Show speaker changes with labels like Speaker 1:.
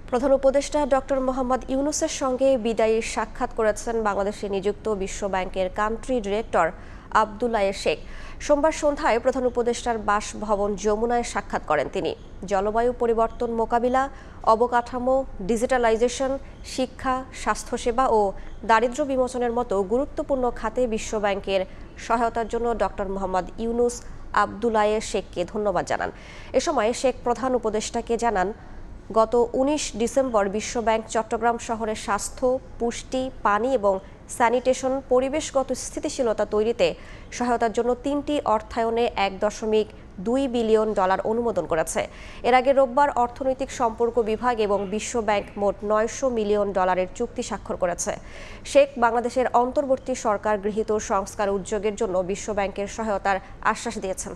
Speaker 1: প্রধান উপদেষ্টা ডক্টর মোহাম্মদ ইউনূসের সঙ্গে বিদায়ী সাক্ষাৎ করেছেন বাংলাদেশে নিযুক্ত বিশ্ব ব্যাংকের কান্ট্রি ডিরেক্টর আব্দুল্লাহ শেখ। সোমবার সন্ধ্যায় প্রধান উপদেষ্টার বাসভবন যমুনায় সাক্ষাৎ করেন তিনি। জলবায়ু পরিবর্তন মোকাবিলা, অবকাঠামো, ডিজিটালাইজেশন, শিক্ষা, স্বাস্থ্যসেবা ও দারিদ্র্য বিমোচনের মতো গুরুত্বপূর্ণ খাতে বিশ্ব ব্যাংকের সহায়তার জন্য ডক্টর মোহাম্মদ ইউনূস আব্দুল্লাহ শেখকে ধন্যবাদ জানান। এ সময় শেখ প্রধান উপদেষ্টাকে জানান, গত ১৯ ডিসেম্বর বিশ্বব্যাংক চট্টগ্রাম শহরের স্বাস্থ্য, পুষ্টি, পানি এবং স্যানিটেশন পরিবেশগত স্থিতিশীলতা তৈরিতে সহায়তার জন্য ৩টি অর্থায়নে $১.২ বিলিয়ন অনুমোদন করেছে। এর আগে রোববার অর্থনৈতিক সম্পর্ক বিভাগ এবং বিশ্বব্যাংক মোট $৯০০ মিলিয়ন চুক্তি স্বাক্ষর করেছে। শেখ বাংলাদেশের অন্তর্বর্তী সরকার গৃহীত সংস্কার উদ্যোগের জন্য বিশ্বব্যাংকের সহায়তার আশ্বাস দিয়েছেন।